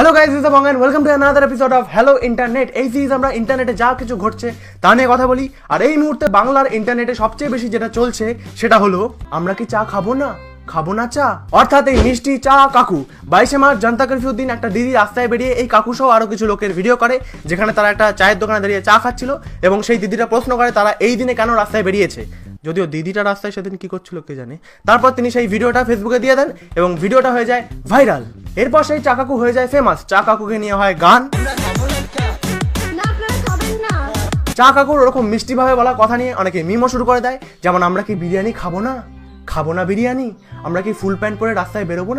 Hello guys, this is Bongo and welcome to another episode of hello internet. এই series আমরা ইন্টারনেটে যা কিছু ঘটছে তা নিয়ে কথা বলি। আর এই মুহূর্তে বাংলার ইন্টারনেটে সবচেয়ে বেশি যেটা চলছে সেটা হলো আমরা কি চা খাবো না চা, অর্থাৎ এই মিষ্টি চা কাকু। 22 মার্চ জনতা কারফিউর দিন একটা দিদি রাস্তায় বেরিয়ে এই কাকু সহ আরো কিছু লোকের ভিডিও করে, যেখানে তারা একটা চায়ের দোকানে দাঁড়িয়ে চা খাচ্ছিল এবং সেই দিদিটা প্রশ্ন করে তারা এই দিনে কেন রাস্তায় বেরিয়েছে। যদিও দিদিটা রাস্তায় সেদিন কি করছিল কে জানে। তারপর তিনি সেই ভিডিওটা ফেসবুকে দিয়ে দেন এবং ভিডিওটা হয়ে যায় ভাইরাল। এরপর সেই চা কাকু হয়ে যায় ফেমাস। চা কাকুকে নিয়ে হয় গান। চা কাকুর ওরকম মিষ্টিভাবে বলা কথা নিয়ে অনেকে মিমও শুরু করে দেয়, যেমন আমরা কি বিরিয়ানি খাবো না বিরিয়ানি, আমরা কি ফুল প্যান্ট পরে রাস্তায় বেরোবো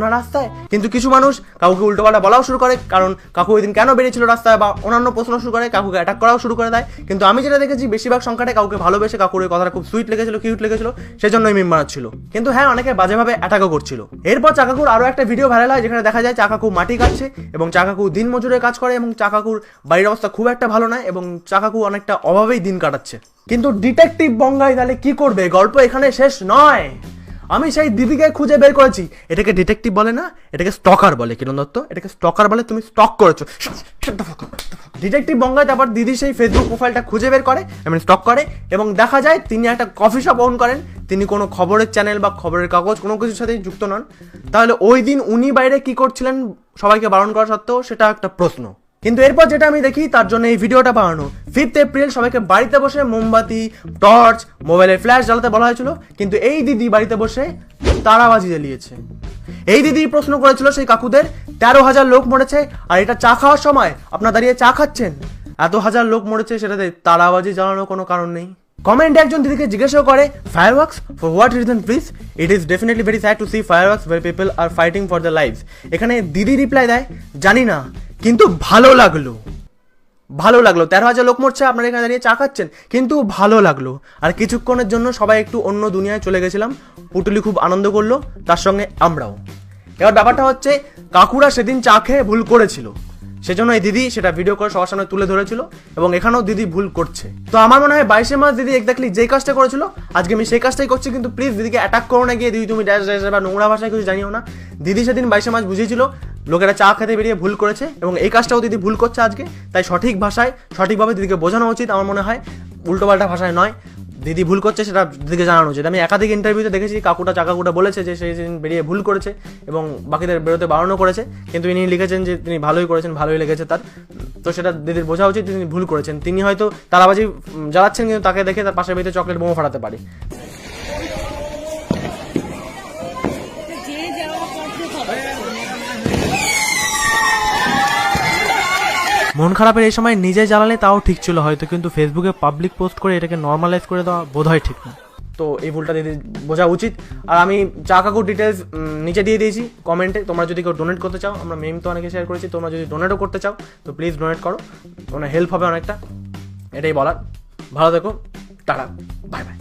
না রাস্তায়। কিন্তু কিছু মানুষ কাকুকে উল্টোপাল্টা বলাও শুরু করে, কারণ কাকু ওই দিন কেন বেরিয়েছিল রাস্তায় বা অন্যান্য প্রশ্ন শুরু করে, কাকুকে অ্যাটাক করাও শুরু করে দেয়। কিন্তু আমি যেটা দেখেছি বেশিরভাগ সংখ্যাটা কাকুকে ভালোবেসে, কাকুর ওই কথাটা খুব সুইট লেগেছিল, কিউট লেগেছিল, সেজন্যই মিম বানাচ্ছিল। কিন্তু হ্যাঁ, অনেকে বাজেভাবে অ্যাটাকও করছিল। এরপর চা কাকুর আরও একটা ভিডিও ভাইরাল হয়, যেখানে দেখা যায় চা কাকু মাটি কাটছে এবং চা কাকু দিন মজুরের কাজ করে এবং চা কাকুর বাড়ির অবস্থা খুব একটা ভালো নয় এবং চা কাকু অনেকটা অভাবেই দিন কাটাচ্ছে। কিন্তু ডিটেকটিভ বঙ্গাই তাহলে কি করবে? গল্প এখানে শেষ নয়। আমি সেই দিদিকে খুঁজে বের করেছি। এটাকে ডিটেকটিভ বলে না, এটাকে স্টকার বলে। কিরণ দত্ত, এটাকে স্টকার বলে। তুমি স্টক করেছো। ডিটেকটিভ বঙ্গায় তারপর দিদি সেই ফেসবুক প্রোফাইলটা খুঁজে বের করে এবং স্টক করে এবং দেখা যায় তিনি একটা কফি শপ ওন করেন। তিনি কোনো খবরের চ্যানেল বা খবরের কাগজ কোনো কিছুর সাথে যুক্ত নন। তাহলে ওই দিন উনি বাইরে কি করছিলেন সবাইকে বারণ করা সত্ত্বেও, সেটা একটা প্রশ্ন। কিন্তু এরপর যেটা আমি দেখি তার জন্য এই ভিডিওটা বানানো। 5 এপ্রিল সবাইকে বাড়িতে বসে মোমবাতি, টর্চ, মোবাইলের ফ্ল্যাশ জ্বালাতে বলা হয়েছিল, কিন্তু এই দিদি বাড়িতে বসে তারাবাজি জ্বালিয়েছে। এই দিদি প্রশ্ন করেছিল সেই কাকুদের 13,000 লোক মরেছে আর এটা চা খাওয়ার সময় আপনারা দাঁড়িয়ে চা খাচ্ছেন। এত হাজার লোক মরেছে, সেটাতে তারাবাজি জ্বালানোর কোনো কারণ নেই। কমেন্টে একজন দিদিকে জিজ্ঞাসা করে, fireworks for what reason please? It is definitely very sad to see fireworks where people are fighting for the lives. এখানে দিদি রিপ্লাই দেয়, জানি না কিন্তু ভালো লাগলো। 13,000 লোক মরছে, আপনারা এখানে দাঁড়িয়ে চা খাচ্ছেন, কিন্তু ভালো লাগলো। আর কিছুক্ষণের জন্য সবাই একটু অন্য দুনিয়ায় চলে গেছিলাম। পুটুলি খুব আনন্দ করলো, তার সঙ্গে আমরাও। এবার ব্যাপারটা হচ্ছে, কাকুরা সেদিন চা খেয়ে ভুল করেছিল, সেজন্য এই দিদি সেটা ভিডিও করে সবার সামনে তুলে ধরেছিল এবং এখানেও দিদি ভুল করছে। তো আমার মনে হয় 22 মার্চ দিদি এক্স্যাক্টলি যেই কাজটা করেছিল আজকে আমি সেই কাজটাই করছি। কিন্তু প্লিজ দিদিকে অ্যাটাক করো না গিয়ে, দিদি তুমি ড্যাশ ড্যাশ বা নোংরা ভাষায় কিছু জানিও না। দিদি সেদিন 22 মার্চ বুঝিয়েছিল লোকেরা চা খেতে বেরিয়ে ভুল করেছে এবং এই কাজটাও দিদি ভুল করছে আজকে। তাই সঠিক ভাষায় সঠিকভাবে দিদিকে বোঝানো উচিত আমার মনে হয়, উল্টোপাল্টা ভাষায় নয়। দিদি ভুল করছে সেটা দিদিকে জানানো উচিত। আমি একাধিক ইন্টারভিউতে দেখেছি কাকুটা বলেছে যে সেই দিন বেরিয়ে ভুল করেছে এবং বাকিদের বেরোতে বারণও করেছে, কিন্তু ইনি লিখেছেন যে তিনি ভালোই করেছেন, ভালোই লেগেছে তার। তো সেটা দিদির বোঝা উচিত তিনি ভুল করেছেন। তিনি হয়তো তারাবাজি জ্বালাচ্ছেন, কিন্তু তাকে দেখে তার পাশের বাড়িতে চকলেট বোমা ফাটাতে পারি। মন খারাপের এই সময় নিজে জ্বালালে তাও ঠিক ছিল হয়তো, কিন্তু ফেসবুকে পাবলিক পোস্ট করে এটাকে নর্মালাইজ করে দেওয়া বোধহয় ঠিক না। তো এই ভুলটা দিদি বোঝা উচিত। আর আমি চা কাকুর ডিটেলস নিচে দিয়ে দিয়েছি কমেন্টে। তোমরা যদি কেউ ডোনেট করতে চাও, আমরা মেম তো অনেকে শেয়ার করেছি, তোমরা যদি ডোনেটও করতে চাও তো প্লিজ ডোনেট করো, মানে হেল্প হবে অনেকটা। এটাই বলার। ভালো থেকো, টাটা, বাই বাই।